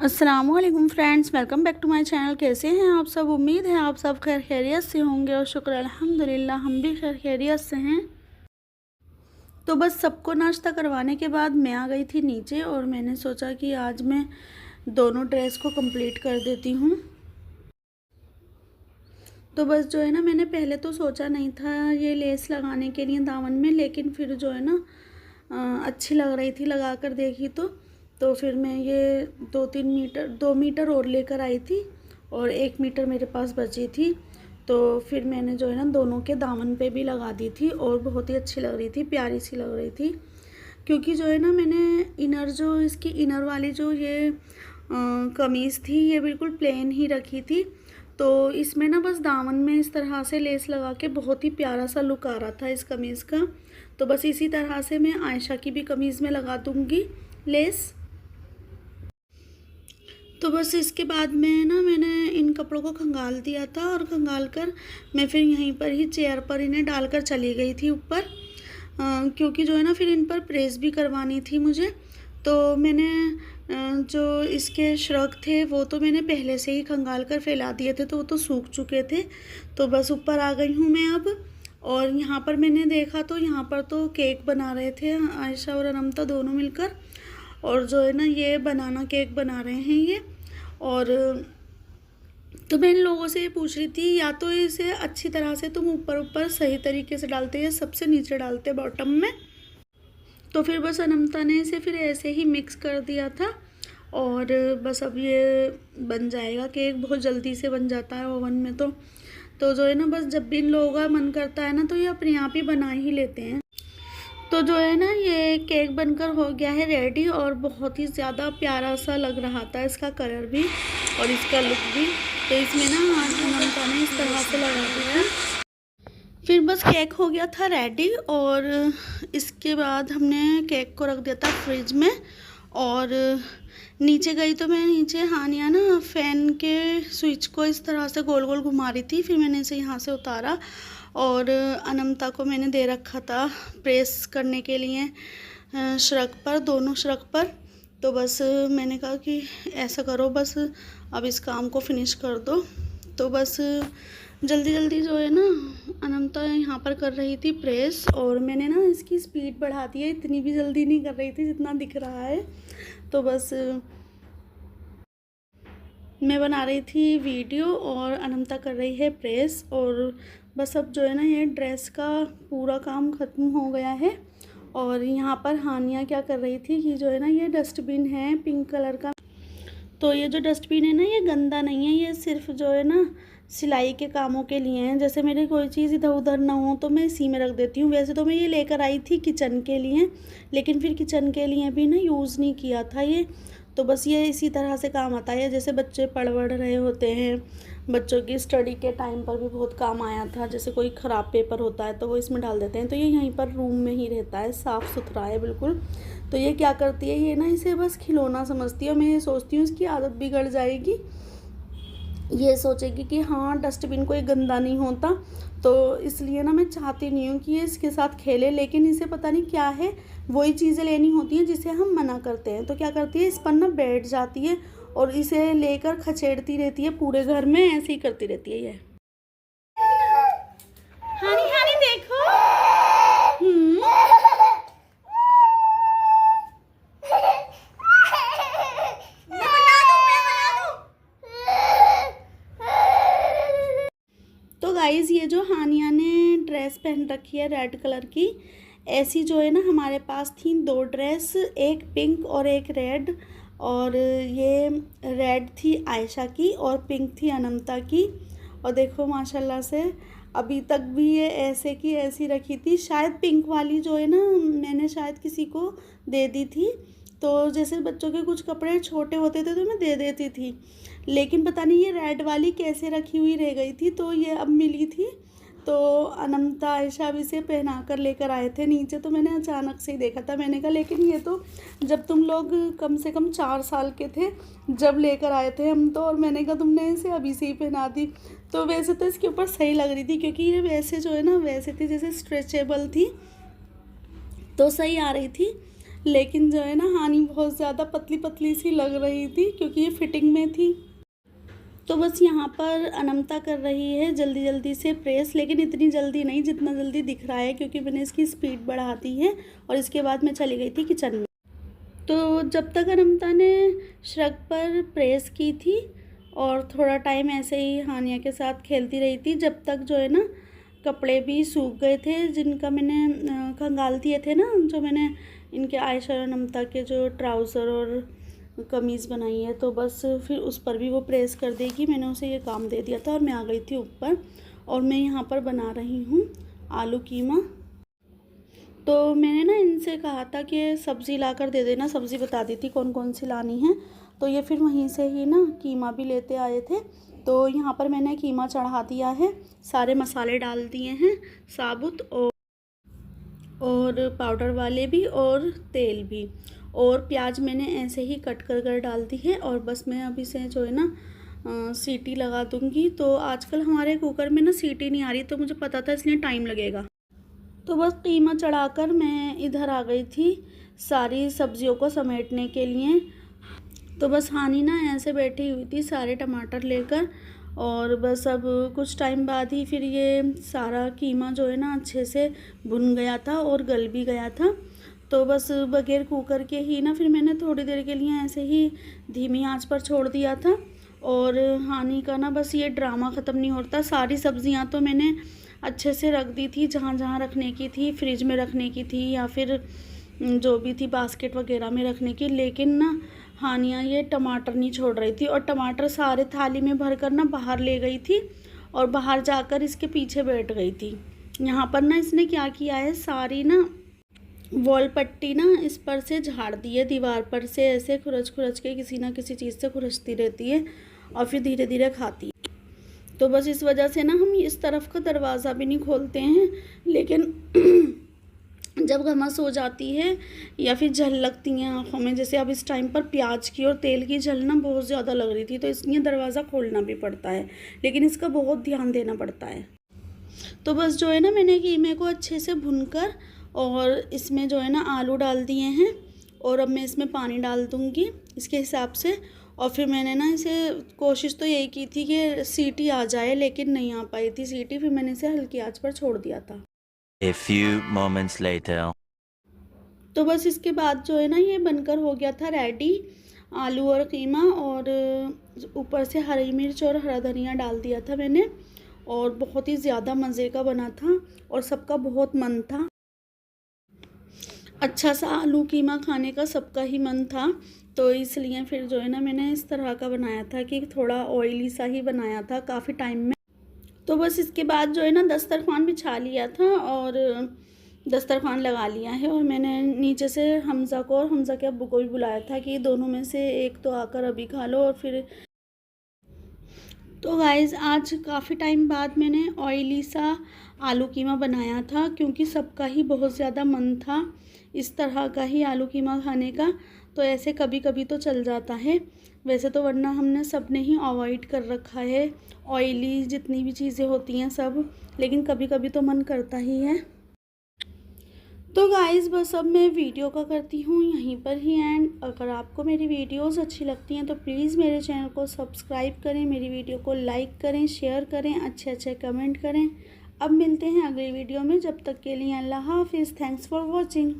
अस्सलामुअलैकुम friends, welcome back to my channel. कैसे हैं आप सब? उम्मीद है आप सब खैर खैरियत से होंगे और शुक्र अल्हम्दुलिल्लाह हम भी खैर खैरियत से हैं। तो बस सबको नाश्ता करवाने के बाद मैं आ गई थी नीचे और मैंने सोचा कि आज मैं दोनों ड्रेस को कंप्लीट कर देती हूँ। तो बस जो है ना, मैंने पहले तो सोचा नहीं था ये लेस लगाने के लिए दामन में, लेकिन फिर जो है ना अच्छी लग रही थी, लगा कर देखी तो फिर मैं ये 2 मीटर और लेकर आई थी और 1 मीटर मेरे पास बची थी। तो फिर मैंने जो है ना दोनों के दामन पे भी लगा दी थी और बहुत ही अच्छी लग रही थी, प्यारी सी लग रही थी। क्योंकि जो है ना मैंने इसकी इनर वाली जो ये कमीज़ थी ये बिल्कुल प्लेन ही रखी थी। तो इसमें ना बस दामन में इस तरह से लेस लगा के बहुत ही प्यारा सा लुक आ रहा था इस कमीज़ का। तो बस इसी तरह से मैं आयशा की भी कमीज़ में लगा दूँगी लेस। तो बस इसके बाद मैंने इन कपड़ों को खंगाल दिया था और खंगाल कर मैं फिर यहीं पर ही चेयर पर इन्हें डालकर चली गई थी ऊपर, क्योंकि जो है ना फिर इन पर प्रेस भी करवानी थी मुझे। तो मैंने जो इसके श्रग थे वो तो मैंने पहले से ही खंगाल कर फैला दिए थे, तो वो तो सूख चुके थे। तो बस ऊपर आ गई हूँ मैं अब। और यहाँ पर मैंने देखा तो यहाँ पर तो केक बना रहे थे आयशा और अनमता दोनों मिलकर, और जो है ना ये बनाना केक बना रहे हैं ये। और तो मैं इन लोगों से ये पूछ रही थी, या तो इसे अच्छी तरह से तुम ऊपर ऊपर सही तरीके से डालते या सबसे नीचे डालते बॉटम में। तो फिर बस अनमता ने इसे फिर ऐसे ही मिक्स कर दिया था और बस अब ये बन जाएगा केक, बहुत जल्दी से बन जाता है ओवन में। तो जो है ना बस जब भी इन लोगों का मन करता है ना तो ये अपने आप ही बना ही लेते हैं। तो जो है ना ये केक बनकर हो गया है रेडी और बहुत ही ज़्यादा प्यारा सा लग रहा था, इसका कलर भी और इसका लुक भी। तो इसमें ना अनमता ने इस तरह से लगा दिया। फिर बस केक हो गया था रेडी और इसके बाद हमने केक को रख दिया था फ्रिज में। और नीचे गई तो मैं नीचे हानिया ना फ़ैन के स्विच को इस तरह से गोल गोल घुमा रही थी, फिर मैंने इसे यहाँ से उतारा और अनमता को मैंने दे रखा था प्रेस करने के लिए श्रग पर, दोनों श्रग पर। तो बस मैंने कहा कि ऐसा करो, बस अब इस काम को फिनिश कर दो। तो बस जल्दी जल्दी जो है ना अनमता यहाँ पर कर रही थी प्रेस और मैंने ना इसकी स्पीड बढ़ा दी है, इतनी भी जल्दी नहीं कर रही थी जितना दिख रहा है। तो बस मैं बना रही थी वीडियो और अनमता कर रही है प्रेस। और बस अब जो है ना ये ड्रेस का पूरा काम ख़त्म हो गया है। और यहाँ पर हानिया क्या कर रही थी कि जो है ना ये डस्टबिन है पिंक कलर का, तो ये जो डस्टबिन है ना ये गंदा नहीं है, ये सिर्फ जो है ना सिलाई के कामों के लिए हैं। जैसे मेरी कोई चीज़ इधर उधर ना हो तो मैं इसी में रख देती हूँ। वैसे तो मैं ये लेकर आई थी किचन के लिए, लेकिन फिर किचन के लिए भी ना यूज़ नहीं किया था ये। तो बस ये इसी तरह से काम आता है, जैसे बच्चे पढ़ रहे होते हैं, बच्चों की स्टडी के टाइम पर भी बहुत काम आया था। जैसे कोई ख़राब पेपर होता है तो वो इसमें डाल देते हैं, तो ये यहीं पर रूम में ही रहता है, साफ़ सुथरा है बिल्कुल। तो ये क्या करती है, ये ना इसे बस खिलौना समझती है। मैं ये सोचती हूँ इसकी आदत बिगड़ जाएगी, ये सोचेगी कि हाँ डस्टबिन कोई गंदा नहीं होता, तो इसलिए ना मैं चाहती नहीं हूँ कि ये इसके साथ खेले। लेकिन इसे पता नहीं क्या है, वही चीज़ें लेनी होती हैं जिसे हम मना करते हैं। तो क्या करती है, इस पर ना बैठ जाती है और इसे लेकर खचेड़ती रहती है पूरे घर में, ऐसे ही करती रहती है ये। हानी हानी देखो। तो गाइज़ ये जो हानिया ने ड्रेस पहन रखी है रेड कलर की, ऐसी जो है ना हमारे पास थी 2 ड्रेस, एक पिंक और एक रेड। और ये रेड थी आयशा की और पिंक थी अनमता की। और देखो माशाल्लाह से अभी तक भी ये ऐसे की ऐसी रखी थी। शायद पिंक वाली जो है ना मैंने शायद किसी को दे दी थी, तो जैसे बच्चों के कुछ कपड़े छोटे होते थे तो मैं दे देती थी, लेकिन पता नहीं ये रेड वाली कैसे रखी हुई रह गई थी, तो ये अब मिली थी। तो अनमता आयशा भी इसे पहना कर लेकर आए थे नीचे, तो मैंने अचानक से ही देखा था। मैंने कहा लेकिन ये तो जब तुम लोग कम से कम 4 साल के थे जब लेकर आए थे हम तो, और मैंने कहा तुमने इसे अभी से ही पहना दी। तो वैसे तो इसके ऊपर सही लग रही थी, क्योंकि ये वैसे जो है ना वैसे थी जैसे स्ट्रेचेबल थी, तो सही आ रही थी। लेकिन जो है ना हानि बहुत ज़्यादा पतली पतली सी लग रही थी क्योंकि ये फिटिंग में थी। तो बस यहाँ पर अनमता कर रही है जल्दी जल्दी से प्रेस, लेकिन इतनी जल्दी नहीं जितना जल्दी दिख रहा है, क्योंकि मैंने इसकी स्पीड बढ़ा दी है। और इसके बाद मैं चली गई थी किचन में। तो जब तक अनमता ने श्रग पर प्रेस की थी और थोड़ा टाइम ऐसे ही हानिया के साथ खेलती रही थी, जब तक जो है ना कपड़े भी सूख गए थे जिनका मैंने खंगाल दिए थे ना, जो मैंने इनके आयशा और अनमता के जो ट्राउज़र और कमीज़ बनाई है, तो बस फिर उस पर भी वो प्रेस कर देगी। मैंने उसे ये काम दे दिया था और मैं आ गई थी ऊपर। और मैं यहाँ पर बना रही हूँ आलू कीमा। तो मैंने ना इनसे कहा था कि सब्ज़ी ला कर दे देना, सब्ज़ी बता दी थी कौन कौन सी लानी है। तो ये फिर वहीं से ही ना कीमा भी लेते आए थे। तो यहाँ पर मैंने कीमा चढ़ा दिया है, सारे मसाले डाल दिए हैं, साबुत और पाउडर वाले भी और तेल भी, और प्याज मैंने ऐसे ही कट कर कर डाल दी है। और बस मैं अभी से जो है ना सीटी लगा दूँगी। तो आजकल हमारे कुकर में ना सीटी नहीं आ रही, तो मुझे पता था इसलिए टाइम लगेगा। तो बस कीमा चढ़ाकर मैं इधर आ गई थी सारी सब्जियों को समेटने के लिए। तो बस हानि ना ऐसे बैठी हुई थी सारे टमाटर लेकर, और बस अब कुछ टाइम बाद ही फिर ये सारा कीमा जो है ना अच्छे से भुन गया था और गल भी गया था। तो बस बगैर कुकर के ही ना फिर मैंने थोड़ी देर के लिए ऐसे ही धीमी आंच पर छोड़ दिया था। और हानि का ना बस ये ड्रामा ख़त्म नहीं होता। सारी सब्जियां तो मैंने अच्छे से रख दी थी, जहाँ जहाँ रखने की थी, फ्रिज में रखने की थी या फिर जो भी थी बास्केट वगैरह में रखने की। लेकिन ना हानिया ये टमाटर नहीं छोड़ रही थी, और टमाटर सारे थाली में भरकर ना बाहर ले गई थी और बाहर जाकर इसके पीछे बैठ गई थी। यहाँ पर ना इसने क्या किया है, सारी ना वॉल पट्टी ना इस पर से झाड़ दी है, दीवार पर से ऐसे खुरच खुरच के किसी ना किसी चीज़ से खुरचती रहती है और फिर धीरे धीरे खाती है। तो बस इस वजह से ना हम इस तरफ का दरवाज़ा भी नहीं खोलते हैं। लेकिन जब घमस हो जाती है या फिर झल लगती हैं आँखों में, जैसे अब इस टाइम पर प्याज की और तेल की झल ना बहुत ज़्यादा लग रही थी, तो इसलिए दरवाज़ा खोलना भी पड़ता है, लेकिन इसका बहुत ध्यान देना पड़ता है। तो बस जो है ना मैंने कीमे को अच्छे से भूनकर और इसमें जो है ना आलू डाल दिए हैं, और अब मैं इसमें पानी डाल दूँगी इसके हिसाब से। और फिर मैंने ना इसे कोशिश तो यही की थी कि सीटी आ जाए, लेकिन नहीं आ पाई थी सीटी। फिर मैंने इसे हल्की आंच पर छोड़ दिया था। A few moments later. तो बस इसके बाद जो है ना ये बनकर हो गया था रेडी, आलू और कीमा। और ऊपर से हरी मिर्च और हरा धनिया डाल दिया था मैंने, और बहुत ही ज़्यादा मज़े का बना था और सबका बहुत मन था। अच्छा सा आलू कीमा खाने का सबका ही मन था, तो इसलिए फिर जो है ना मैंने इस तरह का बनाया था कि थोड़ा ऑयली सा ही बनाया था काफ़ी टाइम में। तो बस इसके बाद जो है ना दस्तरखान बिछा लिया था और दस्तरखान लगा लिया है। और मैंने नीचे से हमज़ा को और हमज़ा के अब्बू को भी बुलाया था कि दोनों में से एक तो आकर अभी खा लो। और फिर तो गाइज़ आज काफ़ी टाइम बाद मैंने ऑयली सा आलू कीमा बनाया था, क्योंकि सबका ही बहुत ज़्यादा मन था इस तरह का ही आलू कीमा खाने का। तो ऐसे कभी कभी तो चल जाता है, वैसे तो वरना हमने सब ने ही अवॉइड कर रखा है ऑयली जितनी भी चीज़ें होती हैं सब, लेकिन कभी कभी तो मन करता ही है। तो गाइज़ बस अब मैं वीडियो का करती हूँ यहीं पर ही एंड। अगर आपको मेरी वीडियोस अच्छी लगती हैं तो प्लीज़ मेरे चैनल को सब्सक्राइब करें, मेरी वीडियो को लाइक करें, शेयर करें, अच्छे अच्छे कमेंट करें। अब मिलते हैं अगली वीडियो में, जब तक के लिए अल्लाह हाफिज़। Thanks for watching.